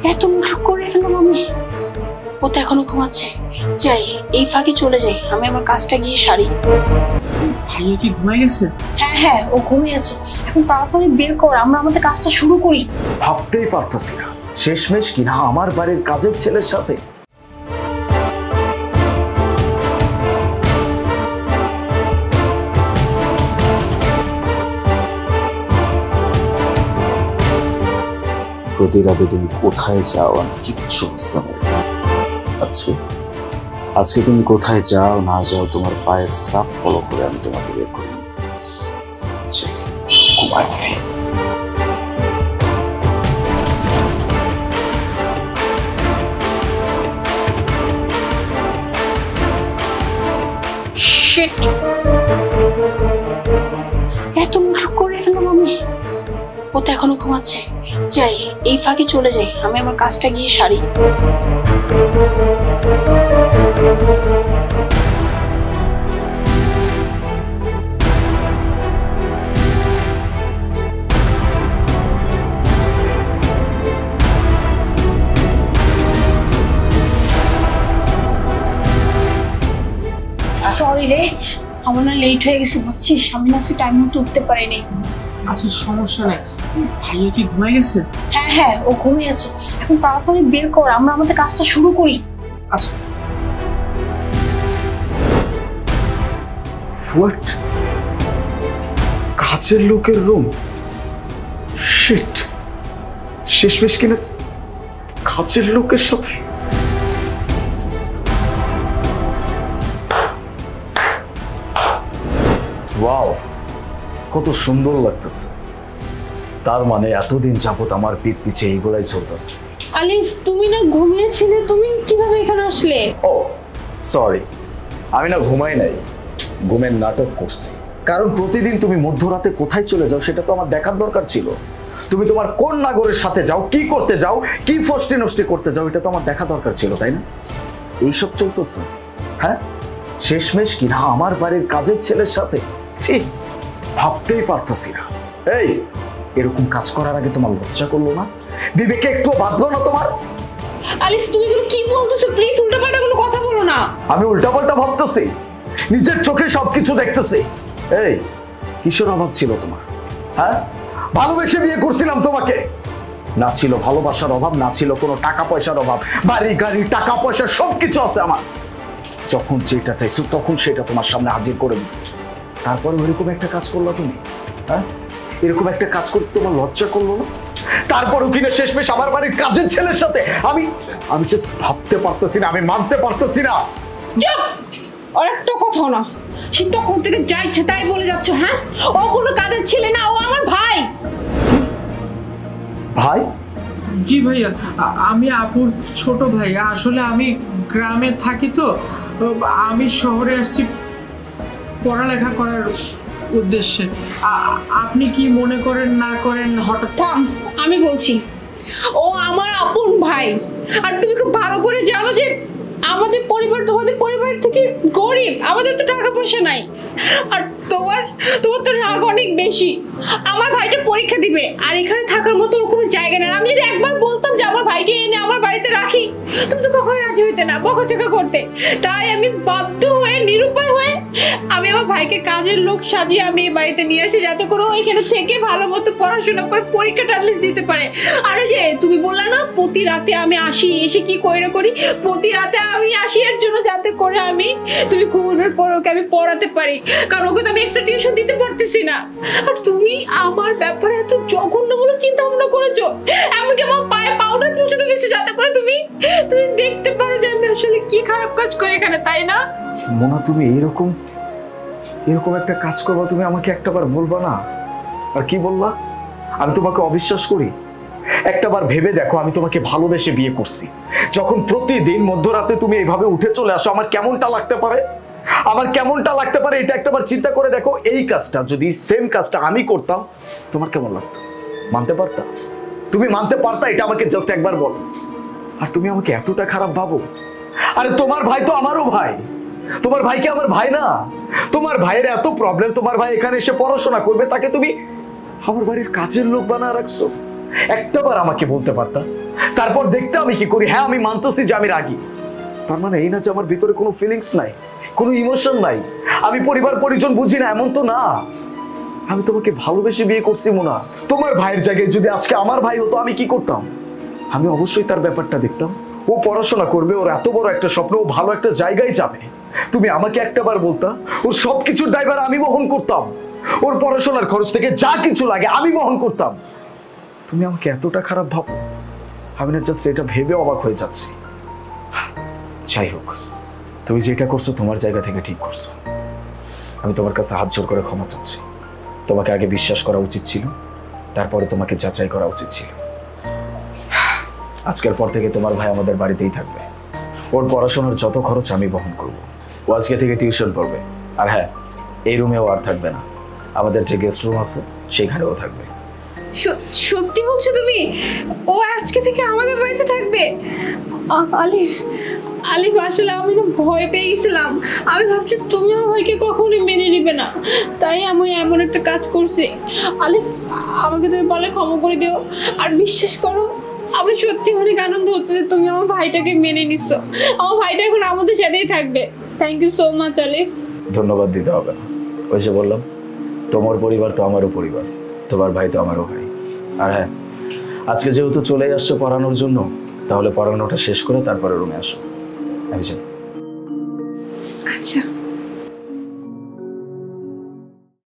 এত মুঠো করে ফেললাম আমি। ও তো এখনো ঘুমাচ্ছে। যাই, এই ফাঁকে চলে যাই, আমি আমার কাজটা গিয়ে সারি। ভাইয়া কি ঘুমাই গেছে? হ্যাঁ হ্যাঁ, ও ঘুমিয়ে আছে। এখন তাড়াতাড়ি বের কর, আমরা আমাদের কাজটা শুরু করি। ভাবতেই পারতেছি না শেষমেশ কিনা আমার বাড়ির কাজের ছেলের সাথে। প্রতি রাতে তুমি কোথায় যাও আমি কিচ্ছু বুঝতে পারি না। আজকে তুমি কোথায় যাও না যাও তোমার পায়ের সাপ ফলো করে আমি তোমাকে বের করি। ঘুমায় পড়ি। এত মুঠো করে ফেললাম আমি। ও তো এখনো ঘুমাচ্ছে। যাই, এই ফাঁকে চলে যাই, আমি আমার কাজটা গিয়ে সারি। সরি রে, আমার না লেট হয়ে গেছে বুঝছিস, আমি না আজকে টাইম মতো উঠতে পারিনি। আচ্ছা সমস্যা নাই। ভাইয়া কি ঘুমাই গেছে? হ্যাঁ হ্যাঁ, ও ঘুমিয়ে আছে। এখন তাড়াতাড়ি বের কর, আমরা আমাদের কাজটা শুরু করি। আচ্ছা। হোয়াট? কাজের লোকের রুম? শিট, শেষমেশ কিনা কাজের লোকের সাথে। ওয়াও, কত সুন্দর লাগতেছে। তার মানে এতদিন যাবত আমার পিঠ পিছে এইগুলাই চলতেছে। আলিফ, তুমি না ঘুমিয়েছিলে, তুমি কিভাবে এখানে আসলে? ও সরি, আমি না ঘুমাই নাই, ঘুমের নাটক করছি। কারণ প্রতিদিন তুমি মধ্যরাতে কোথায় চলে যাও সেটা তো আমার দেখার দরকার ছিল। তুমি তোমার কোন নাগরের সাথে যাও, কি করতে যাও, কি ফষ্টি নষ্টি করতে যাও, এটা তো আমার দেখা দরকার ছিল, তাই না? এইসব চলতেছে। হ্যাঁ, শেষমেশ কিনা আমার বাড়ির কাজের ছেলের সাথে। ছি, ভাবতেই পারতেছি না। এই, এরকম কাজ করার আগে তোমার লজ্জা করলো না? বিবেকে একটু বাঁধলো না তোমার? আলিফ, তুমি কি বলতেছো? প্লিজ উল্টাপাল্টা কোনো কথা বলো না। আমি উল্টাপাল্টা ভাবতেছি? নিজের চোখে সবকিছু দেখতেছি। এই, কিসের অভাব ছিল তোমার? হ্যাঁ, ভালোবেসে বিয়ে করছিলাম তোমাকে। না ছিল ভালোবাসার অভাব, না ছিল কোনো টাকা পয়সার অভাব। বাড়ি গাড়ি টাকা পয়সা সবকিছু আছে আমার। যখন যেটা চাইছো তখন সেটা তোমার সামনে হাজির করে দিচ্ছি। তারপরে এরকম একটা কাজ করলো তুমি? হ্যাঁ, এরকম একটা কাজ করতে তোমার লজ্জা করলো না? তারপরও কিনা শেষমেশ আমার বাড়ির কাজের ছেলের সাথে। আমি জাস্ট ভাবতে পারতেছি না, আমি মানতে পারতেছি না। চুপ! আর একটা কথা না, সে তখন থেকে যা ইচ্ছে তাই বলে যাচ্ছ। হ্যাঁ, ও কোনো কাজের ছেলে না, ও আমার ভাই। ভাই? জি ভাইয়া, আমি আপুর ছোট ভাই। আসলে আমি গ্রামে থাকি তো আমি শহরে আসছি পড়ালেখা করার উদ্দেশ্যে। আপনি কি মনে করেন না করেন হঠাৎ? আমি বলছি, ও আমার আপন ভাই। আর তুমি খুব ভালো করে জানো যে আমাদের পরিবার তোমাদের পরিবার থেকে গরিব, আমাদের তো টাকা পয়সা নাই। আর তোমার তো রাগ অনেক বেশি। আমার ভাইটা পরীক্ষা দিবে, আর এখানে থাকার মতো ওর কোনো জায়গা নেই। আমি যদি একবার বলতাম যে আমার ভাইকে এনে আমার বাড়িতে রাখি, তুমি তো কখনোই রাজি হইতে না, বকাঝকা করতে। তাই আমি বাধ্য হয়ে, নিরুপায় হয়ে আমি আমার ভাইকে কাজের লোক সাজিয়ে আমি এই বাড়িতে নিয়ে আসি, যাতে করে ও এখানে থেকে ভালো মতো পড়াশোনা করে পরীক্ষাটা অ্যাটলিস্ট দিতে পারে। আর যে তুমি বললা না প্রতি রাতে আমি আসি, এসে কি করি, প্রতি রাতে আমি আসি এর জন্য যাতে করে তুমি ঘুমানোর পর ওকে আমি পড়াতে পারি, কারণ ওকে তো আমি এক্সট্রা টিউশন দিতে পারতেছি না। আর তুমি আমার ব্যাপারে এত জঘন্যমূলক চিন্তা ভাবনা করেছো, এমনকি আমার পায়ে পাউডার পৌঁছাতে দিচ্ছ যাতে করে তুমি দেখতে পারো যে আমি আসলে কি খারাপ কাজ করি এখানে, তাই না? মোনা, তুমি এরকম একটা কাজ করবা, তুমি আমাকে একটাবার বলবা না? আর কি বললা? আমি তোমাকে অবিশ্বাস করি? একটাবার ভেবে দেখো, আমি তোমাকে ভালোবেসে বিয়ে করছি। যখন প্রতিদিন মধ্যরাতে তুমি এইভাবে উঠে চলে আসো, আমার কেমনটা লাগতে পারে এটা একটাবার চিন্তা করে দেখো। এই কাজটা যদি সেম কাজটা আমি করতাম, তোমার কেমন লাগতো? মানতে পারতা? তুমি মানতে পারতা? এটা আমাকে জাস্ট একবার বলো। আর তুমি আমাকে এতটা খারাপ ভাবো? আরে তোমার ভাই তো আমারও ভাই। তোমার ভাই কি আমার ভাই না? তোমার ভাইয়ের এত প্রবলেম, তোমার ভাই এখানে এসে পড়াশোনা করবে, তাকে তুমি আমার বাড়ির কাজের লোক বানায় রাখছো। একটাবার আমাকে বলতে পারতা, তারপর দেখতে আমি কি করি। হ্যাঁ আমি মানতেছি যে আমি রাগী, তার মানে এই না যে আমার ভিতরে কোনো ফিলিংস নাই, কোনো ইমোশন নাই, আমি পরিবার পরিজন বুঝি না, এমন তো না। আমি তোমাকে ভালোবেসে বিয়ে করছি মোনা। তোমার ভাইয়ের জায়গায় যদি আজকে আমার ভাই হতো আমি কি করতাম? আমি অবশ্যই তার ব্যাপারটা দেখতাম। ও পড়াশোনা করবে, ওর এত বড় একটা স্বপ্ন, ও ভালো একটা জায়গায় যাবে। তুমি আমাকে একটাবার বলতা, ওর সবকিছুর দায়ভার আমি বহন করতাম, ওর পড়াশোনার খরচ থেকে যা কিছু লাগে আমি বহন করতাম। তুমি আমাকে এতটা খারাপ ভাবো, আমি না জাস্ট এটা ভেবে অবাক হয়ে যাচ্ছি। যাই হোক, তুমি যেটা করছো তোমার জায়গা থেকে ঠিক করছো। আমি তোমার কাছে হাত জোর করে ক্ষমা চাচ্ছি। তোমাকে আগে বিশ্বাস করা উচিত ছিল, তারপরে তোমাকে যাচাই করা উচিত ছিল। আজকের পর থেকে তোমার ভাই আমাদের বাড়িতেই থাকবে, ওর পড়াশোনার যত খরচ আমি বহন করব। ও আজকে থেকে টিউশন পড়বে। আর হ্যাঁ, এই রুমেও আর থাকবে না, আমাদের যে গেস্ট রুম আছে সেইখানেও থাকবে। সত্যি বলছো তুমি? ও আজকে থেকে আমাদের বাড়িতে থাকবে? আলিফ, আলিফ আসলে আমি না ভয় পেয়ে গেছিলাম। আমি ভাবছি তুমি আমার ভাইকে কখনোই মেনে নিবে না, তাই আমি এমন একটা কাজ করছি। আলিফ, আমাকে তুমি বলে ক্ষমা করে দিও। আর বিশ্বাস করো, আমি সত্যি অনেক আনন্দ হচ্ছে যে তুমি আমার ভাইটাকে মেনে নিচ্ছ। আমার ভাইটা এখন আমাদের সাথেই থাকবে। থ্যাংক ইউ সো মাচ আলিফ। ধন্যবাদ দিতে হবে না, ওই যে বললাম তোমার পরিবার তো আমারও পরিবার, তোমার ভাই তো আমারও ভাই। আর হ্যাঁ, আজকে যেহেতু চলে আসছো পড়ানোর জন্য, তাহলে পড়ানোটা শেষ করে তারপরে রুমে আসো। আমি যাই। আচ্ছা।